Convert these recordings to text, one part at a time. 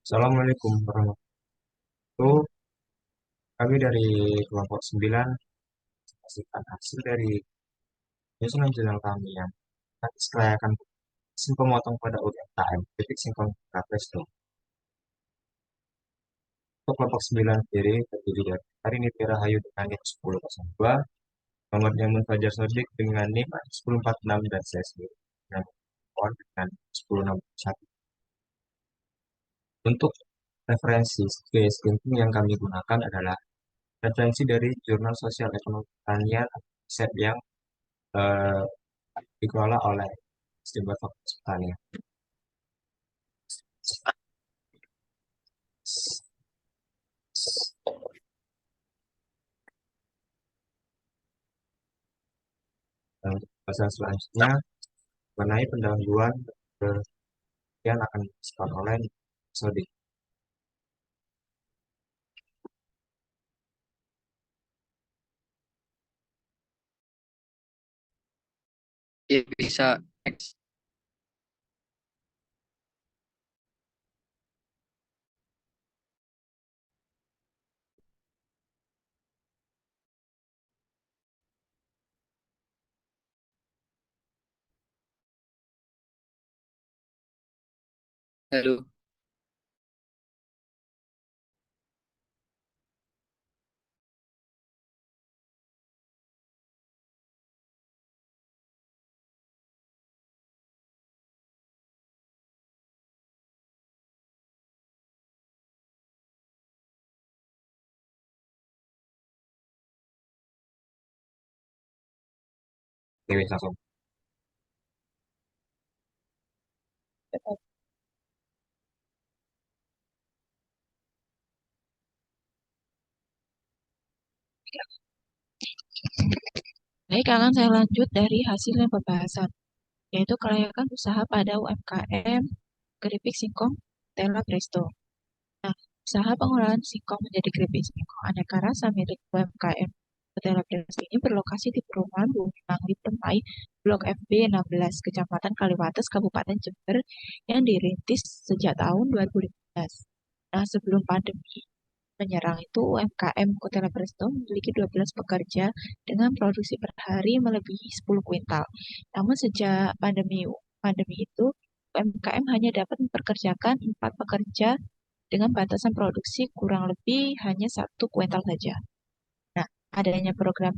Assalamualaikum warahmatullahi wabarakatuh. Kami dari kelompok 9 menyaksikan hasil dari penyusunan jurnal kami yang akan kelayakan mesin pemotong pada UMKM titik singkong Kapresto. Untuk kelompok 9 sendiri terdiri dari Hari Nitya Rahayu dengan NIM 1002, Muhammad Yamun Fajar Sodik dengan NIM 1046, dan saya sendiri dengan dengan 1061. Untuk referensi case yang kami gunakan adalah referensi dari Jurnal Sosial Ekonomi Pertanian atau riset yang eh, dikelola oleh Institut Fakultas Pertanian. Dan untuk pasal selanjutnya mengenai pendahuluan yang akan disampaikan oleh Sodik. Ya, bisa next. Halo. Dewi langsung. Baik, akan saya lanjut dari hasil pembahasan, yaitu kelayakan usaha pada UMKM keripik singkong Tela Presto. Nah, usaha pengolahan singkong menjadi keripik singkong aneka rasa milik UMKM Tela Presto ini berlokasi di Perumahan Bumi Mangli Permai, Blok FB 16, Kecamatan Kaliwates, Kabupaten Jember, yang dirintis sejak tahun 2015. Nah, sebelum pandemi menyerang itu, UMKM Kotela Presto memiliki 12 pekerja dengan produksi per hari melebihi 10 kuintal. Namun sejak pandemi itu, UMKM hanya dapat memperkerjakan 4 pekerja dengan batasan produksi kurang lebih hanya 1 kuintal saja. Nah, adanya program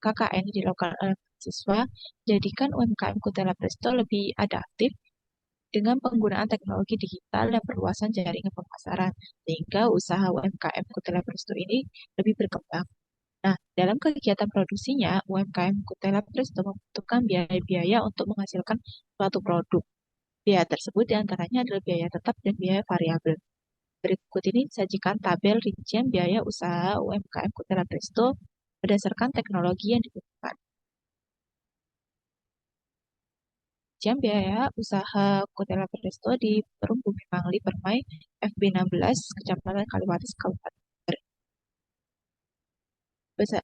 KKN dilakukan oleh siswa, jadikan UMKM Kotela Presto lebih adaptif dengan penggunaan teknologi digital dan perluasan jaringan pemasaran, sehingga usaha UMKM Kutela Presto ini lebih berkembang. Nah, dalam kegiatan produksinya, UMKM Kutela Presto membutuhkan biaya-biaya untuk menghasilkan suatu produk. Biaya tersebut diantaranya adalah biaya tetap dan biaya variabel. Berikut ini disajikan tabel rincian biaya usaha UMKM Kutela Presto berdasarkan teknologi yang digunakan. Jam biaya usaha Kotela Presto di Perum Bumi Mangli Permai FB 16 Kecamatan Kaliwates Kabupaten Jember.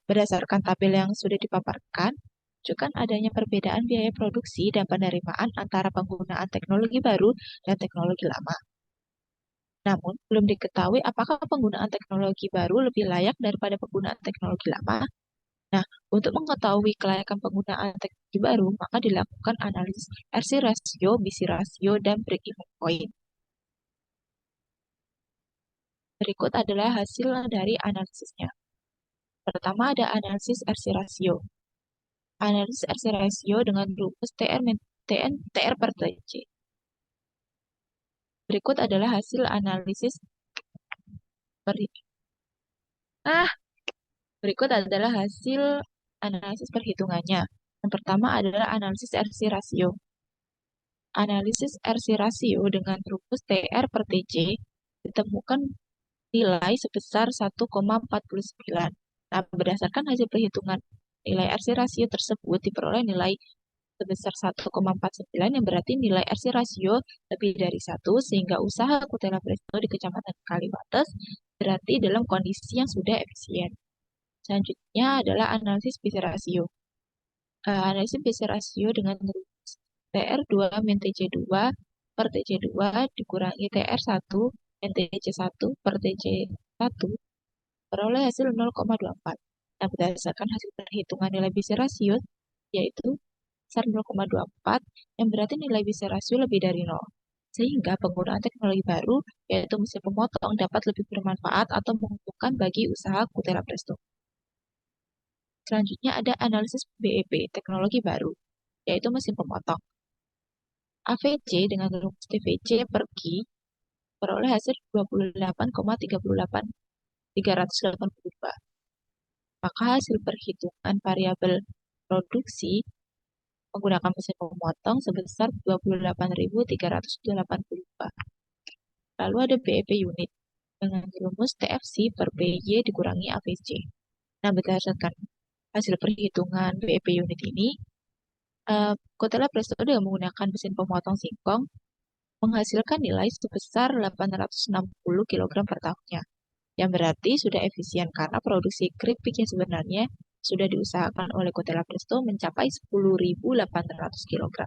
Berdasarkan tabel yang sudah dipaparkan, menunjukkan adanya perbedaan biaya produksi dan penerimaan antara penggunaan teknologi baru dan teknologi lama. Namun, belum diketahui apakah penggunaan teknologi baru lebih layak daripada penggunaan teknologi lama. Nah, untuk mengetahui kelayakan penggunaan teknologi baru, maka dilakukan analisis RC rasio, BC rasio, dan break-even point. Berikut adalah hasil dari analisisnya. Pertama ada analisis RC rasio. Analisis RC rasio dengan rumus TR per TC. Berikut adalah hasil analisis Berikut adalah hasil analisis perhitungannya. Yang pertama adalah analisis RC rasio. Analisis RC rasio dengan rumus TR per TC ditemukan nilai sebesar 1,49. Nah, berdasarkan hasil perhitungan nilai RC rasio tersebut diperoleh nilai sebesar 1,49 yang berarti nilai RC rasio lebih dari 1 sehingga usaha Kutela Presto di Kecamatan Kaliwates berarti dalam kondisi yang sudah efisien. Selanjutnya adalah analisis BC rasio. Analisis BC rasio dengan rumus TR2 min TC2 per TC2 dikurangi TR1 NTC1 per TC1 peroleh hasil 0,24. Nah, berdasarkan hasil perhitungan nilai Bisi rasio, yaitu besar 0,24, yang berarti nilai Bisi rasio lebih dari 0. Sehingga penggunaan teknologi baru, yaitu mesin pemotong, dapat lebih bermanfaat atau menguntungkan bagi usaha Kutera Presto. Selanjutnya ada analisis BEP, teknologi baru, yaitu mesin pemotong. AVC dengan rumus TVC per Q peroleh hasil 28,38382. Maka hasil perhitungan variabel produksi menggunakan mesin pemotong sebesar 28.382. Lalu ada BEP unit dengan rumus TFC per PY dikurangi AVC. Nah, berdasarkan hasil perhitungan BEP unit ini, Kotela Presto dengan menggunakan mesin pemotong singkong menghasilkan nilai sebesar 860 kg per tahunnya, yang berarti sudah efisien karena produksi keripik yang sebenarnya sudah diusahakan oleh Kotela Presto mencapai 10.800 kg.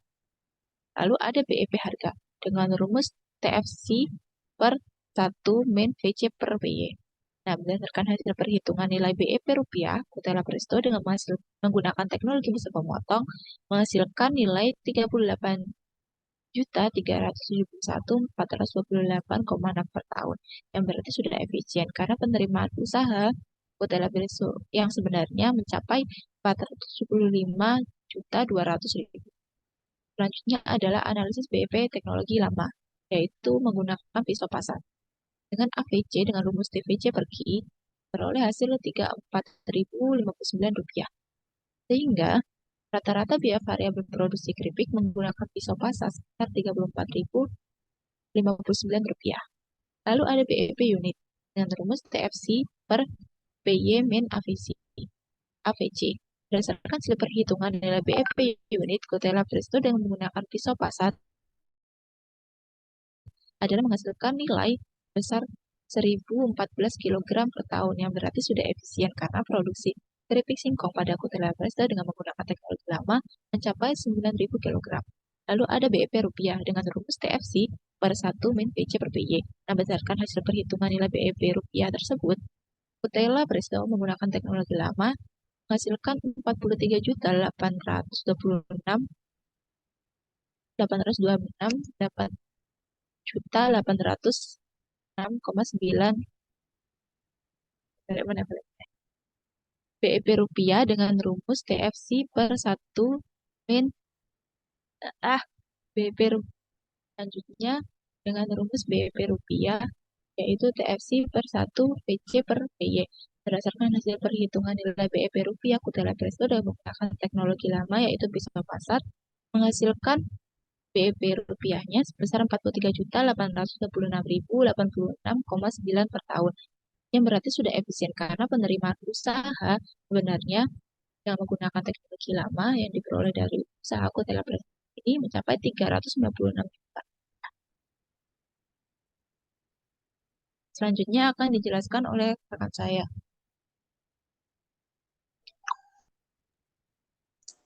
Lalu ada BEP harga dengan rumus TFC per 1 min VC per PY. Nah, berdasarkan hasil perhitungan nilai BEP rupiah, Kutera Presto dengan menggunakan teknologi mesin pemotong menghasilkan nilai 38.371.428,6 per tahun, yang berarti sudah efisien karena penerimaan usaha Kutera Presto yang sebenarnya mencapai 475.200.000. Selanjutnya adalah analisis BEP teknologi lama, yaitu menggunakan pisau pasar. Dengan AVC dengan rumus TVC per Q, peroleh hasil Rp34.059. Sehingga rata-rata biaya variabel produksi keripik menggunakan pisau pasar sekitar Rp34.059. Lalu ada BEP unit dengan rumus TFC per PY min AVC. AVC. Berdasarkan hasil perhitungan nilai BEP unit Kotela Presto dengan menggunakan pisau pasar adalah menghasilkan nilai besar 1.014 kg per tahun, yang berarti sudah efisien karena produksi keripik singkong pada Kotela Presto dengan menggunakan teknologi lama mencapai 9.000 kg. Lalu ada BEP rupiah dengan rumus TFC per 1 min PC per PY. Nah, berdasarkan hasil perhitungan nilai BEP rupiah tersebut, Kotela Presto menggunakan teknologi lama menghasilkan 43.826.826.806,9 BEP rupiah dengan rumus TFC per 1 min BEP selanjutnya dengan rumus BEP rupiah yaitu TFC per 1 PC per PY. Berdasarkan hasil perhitungan nilai BEP rupiah, Kutera Presto dengan menggunakan teknologi lama yaitu pisau pasar menghasilkan BEP rupiahnya sebesar 43.826.086,9 per tahun, yang berarti sudah efisien karena penerimaan usaha sebenarnya yang menggunakan teknologi lama yang diperoleh dari usaha Kutera Presto ini mencapai 396 juta. Selanjutnya akan dijelaskan oleh rekan saya.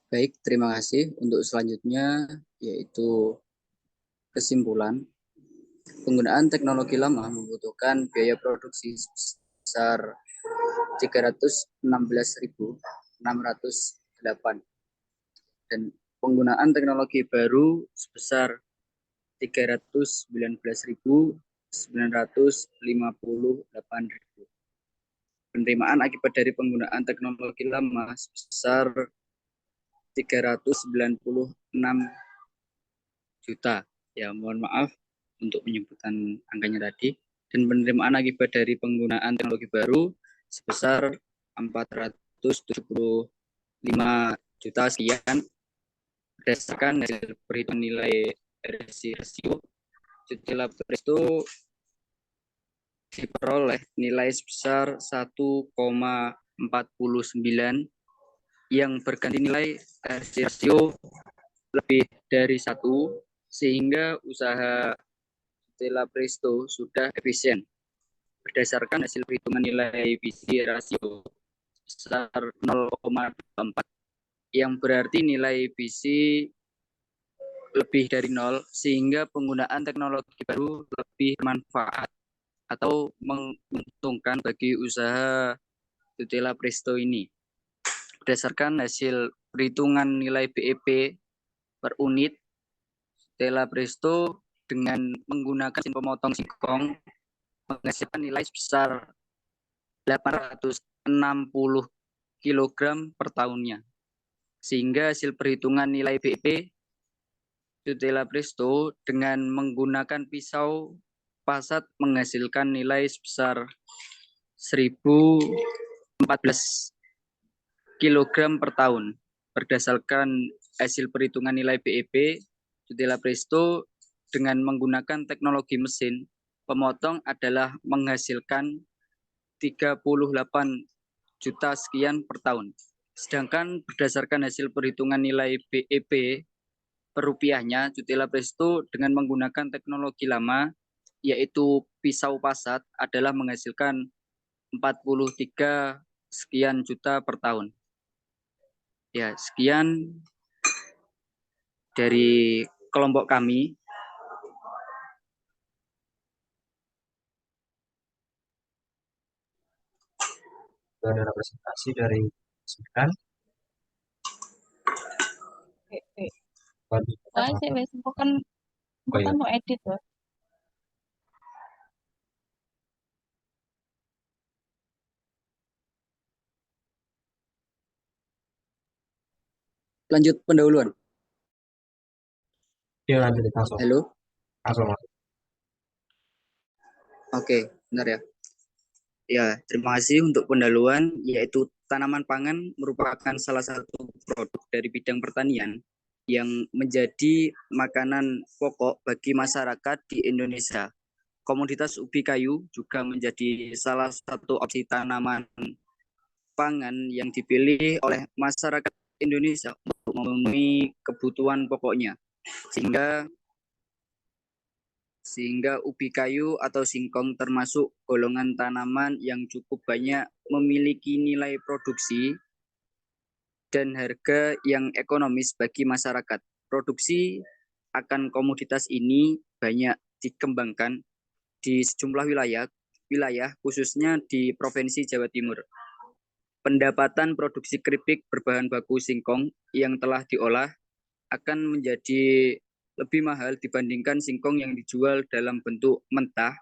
Baik, terima kasih. Untuk selanjutnya yaitu kesimpulan. Penggunaan teknologi lama membutuhkan biaya produksi sebesar 316.608 dan penggunaan teknologi baru sebesar 319.958. Penerimaan akibat dari penggunaan teknologi lama sebesar 396 juta. Ya, mohon maaf untuk menyebutkan angkanya tadi. Dan penerimaan akibat dari penggunaan teknologi baru sebesar 475 juta sekian. Berdasarkan hasil perhitungan nilai rasio, Kotela Presto diperoleh nilai sebesar 1,49 yang berganti nilai rasio lebih dari 1, sehingga usaha Kotela Presto sudah efisien. Berdasarkan hasil perhitungan nilai Bisi rasio sebesar 0,24, yang berarti nilai Bisi lebih dari 0, sehingga penggunaan teknologi baru lebih bermanfaat atau menguntungkan bagi usaha Tutela Presto ini. Berdasarkan hasil perhitungan nilai BEP per unit, Tutela Presto dengan menggunakan mesin pemotong singkong menghasilkan nilai sebesar 860 kg per tahunnya. Sehingga hasil perhitungan nilai BEP Tutela Presto dengan menggunakan pisau pasat menghasilkan nilai sebesar 1014 kg per tahun. Berdasarkan hasil perhitungan nilai BEP, Tutela Presto dengan menggunakan teknologi mesin pemotong adalah menghasilkan 38 juta sekian per tahun. Sedangkan berdasarkan hasil perhitungan nilai BEP per rupiahnya, Tutela Presto dengan menggunakan teknologi lama, yaitu pisau pasat, adalah menghasilkan 43 sekian juta per tahun. Ya, sekian dari kelompok kami. Itu ada representasi dari 9. Bagi Wah, sih, wes, bukan oh iya, mau edit loh. Lanjut pendahuluan. dia lanjut langsung. Halo. Langsung masuk. Oke, benar ya. Ya, terima kasih untuk pendahuluan, yaitu tanaman pangan merupakan salah satu produk dari bidang pertanian yang menjadi makanan pokok bagi masyarakat di Indonesia. Komoditas ubi kayu juga menjadi salah satu opsi tanaman pangan yang dipilih oleh masyarakat Indonesia untuk memenuhi kebutuhan pokoknya. Sehingga ubi kayu atau singkong termasuk golongan tanaman yang cukup banyak memiliki nilai produksi dan harga yang ekonomis bagi masyarakat. Produksi akan komoditas ini banyak dikembangkan di sejumlah wilayah khususnya di Provinsi Jawa Timur. Pendapatan produksi keripik berbahan baku singkong yang telah diolah akan menjadi lebih mahal dibandingkan singkong yang dijual dalam bentuk mentah.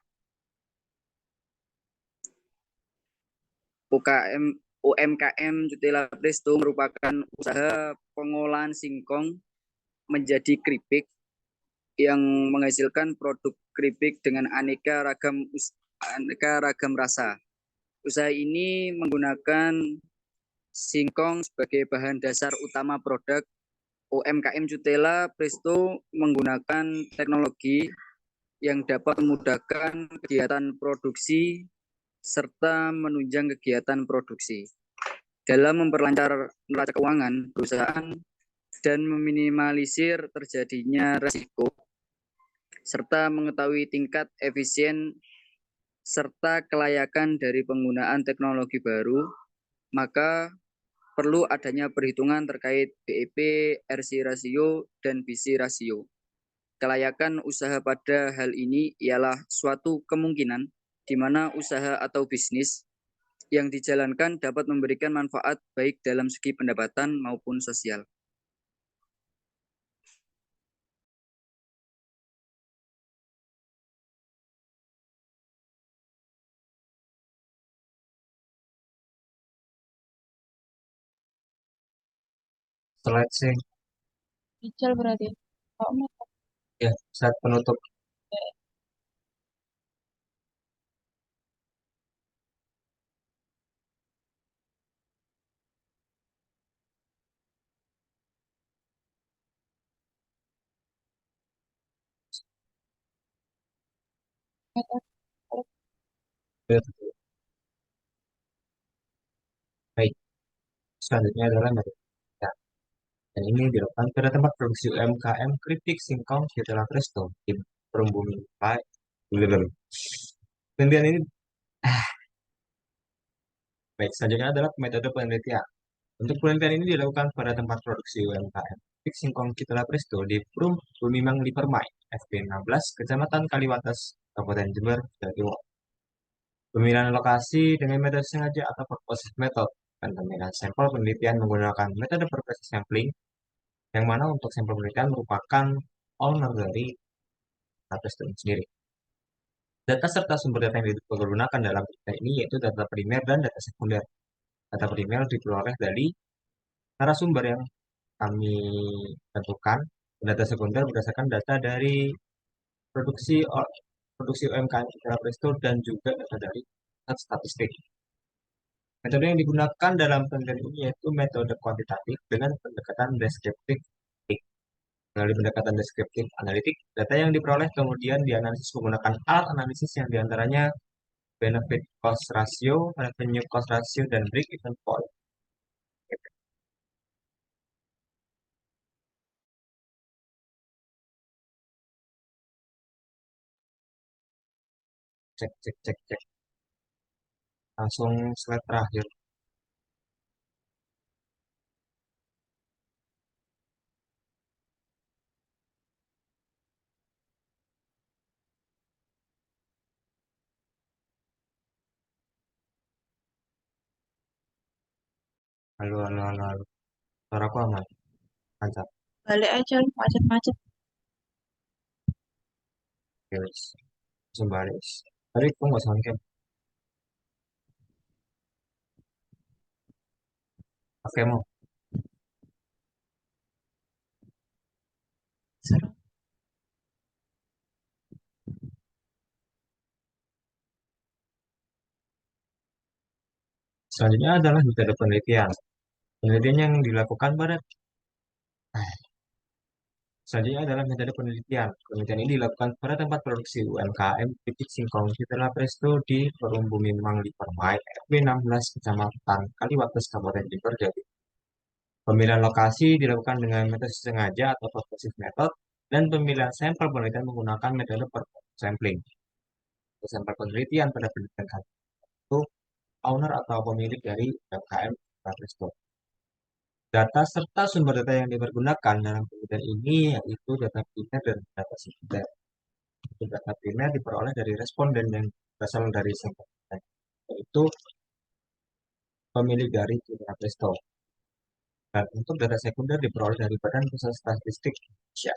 UMKM Tutela Presto merupakan usaha pengolahan singkong menjadi keripik yang menghasilkan produk keripik dengan aneka ragam rasa. Usaha ini menggunakan singkong sebagai bahan dasar utama produk. UMKM Tutela Presto menggunakan teknologi yang dapat memudahkan kegiatan produksi serta menunjang kegiatan produksi. Dalam memperlancar neraca keuangan perusahaan dan meminimalisir terjadinya risiko, serta mengetahui tingkat efisien serta kelayakan dari penggunaan teknologi baru, maka perlu adanya perhitungan terkait BEP, RC rasio, dan BC rasio. Kelayakan usaha pada hal ini ialah suatu kemungkinan di mana usaha atau bisnis yang dijalankan dapat memberikan manfaat baik dalam segi pendapatan maupun sosial. Slide sih. Digital berarti. Oh, Ya, slide penutup. Ya, baik. Selanjutnya adalah metode. Dan ini dilakukan pada tempat produksi UMKM keripik singkong Tutela Presto di Perumbumi. Baik. Penelitian ini baik. Selanjutnya adalah metode penelitian. Untuk penelitian ini dilakukan pada tempat produksi UMKM keripik singkong Tutela Presto di Perumbumi Mangli Permai, FP 16, Kecamatan Kaliwates, Kabupaten Jember, Jawa Timur. Pemilihan lokasi dengan metode sengaja atau purposive method, dan pemilihan sampel penelitian menggunakan metode purposive sampling, yang mana untuk sampel penelitian merupakan owner dari data itu sendiri. Data serta sumber data yang dipergunakan dalam penelitian ini yaitu data primer dan data sekunder. Data primer diperoleh dari narasumber yang kami tentukan, dan data sekunder berdasarkan data dari produksi produksi UMKM secara Presto dan juga data dari pusat statistik. Metode yang digunakan dalam penelitian ini yaitu metode kuantitatif dengan pendekatan deskriptif. Melalui pendekatan deskriptif analitik, data yang diperoleh kemudian dianalisis menggunakan alat analisis yang diantaranya benefit cost ratio, revenue cost ratio, dan break even point. Cek, cek, cek, cek. Langsung slide terakhir. Halo, halo, halo, halo. Suaraku aman, lancar. Balik aja, macet-macet. Oke, wes. Langsung balik. Tadi aku nggak sampai. Oke, mau. Seru. Selanjutnya adalah metode penelitian. Penelitian yang dilakukan pada Selanjutnya adalah metode penelitian. Penelitian ini dilakukan pada tempat produksi UMKM Titik Singkong Citela Presto di Forum Bumi Mangli Permai, RW 16, Kecamatan Kaliwates, Kabupaten Jember, Jawa Timur. Pemilihan lokasi dilakukan dengan metode sengaja atau purposive method, dan pemilihan sampel penelitian menggunakan metode purposive sampling. Sampel penelitian pada penelitian kali itu owner atau pemilik dari UMKM Citela Presto. Data serta sumber data yang dipergunakan dalam penelitian ini yaitu data primer dan data sekunder. Data primer diperoleh dari responden yang berasal dari sampel yaitu pemilik dari Citra Presto. Dan untuk data sekunder diperoleh dari Badan Pusat Statistik Indonesia.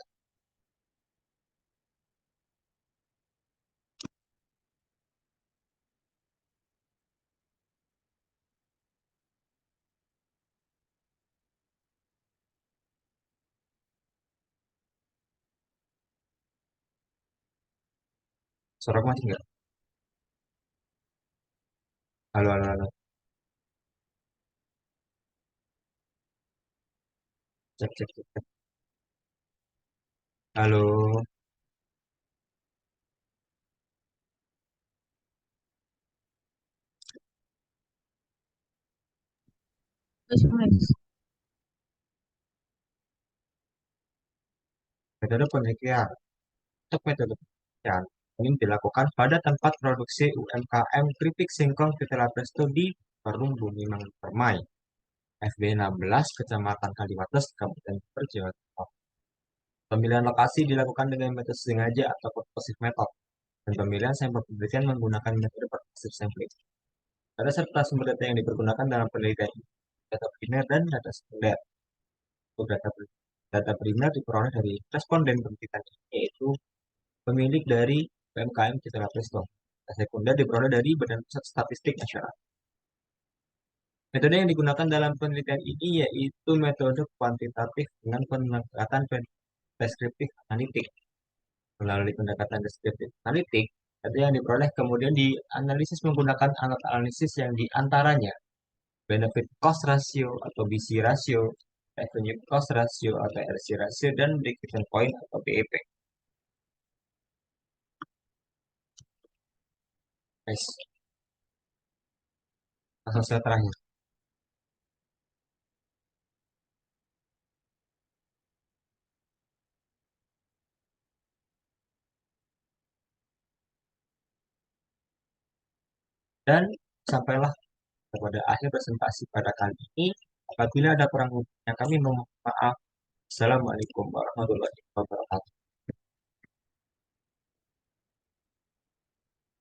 Suara mati nggak? Halo, halo, halo. Cek, cek, cek, cek. Halo. Terus mulai. Metode penelitian. Untuk metode penelitian ini dilakukan pada tempat produksi UMKM keripik singkong Citra Presto di Perum Bumi Permai, FB 16, Kecamatan Kaliwates, Kabupaten Jember, Jawa Timur. Pemilihan lokasi dilakukan dengan metode sengaja atau purposive method, dan pemilihan sampel penelitian menggunakan metode purposive sampling. Data serta sumber data yang dipergunakan dalam penelitian ini, data primer dan data sekunder. Untuk data primer diperoleh dari responden penelitian ini, yaitu pemilik dari UMKM Citra Presto. Data sekunder diperoleh dari Badan Pusat Statistik Nasional. Metode yang digunakan dalam penelitian ini yaitu metode kuantitatif dengan pendekatan deskriptif analitik. Melalui pendekatan deskriptif analitik, data yang diperoleh kemudian dianalisis menggunakan alat analisis yang diantaranya benefit cost ratio atau BC ratio, revenue cost ratio atau RC ratio, dan break-even point atau BEP. Guys, langsung saya terakhir. Dan sampailah kepada akhir presentasi pada kali ini. Apabila ada kurang lebihnya kami mohon maaf. Assalamualaikum warahmatullahi wabarakatuh.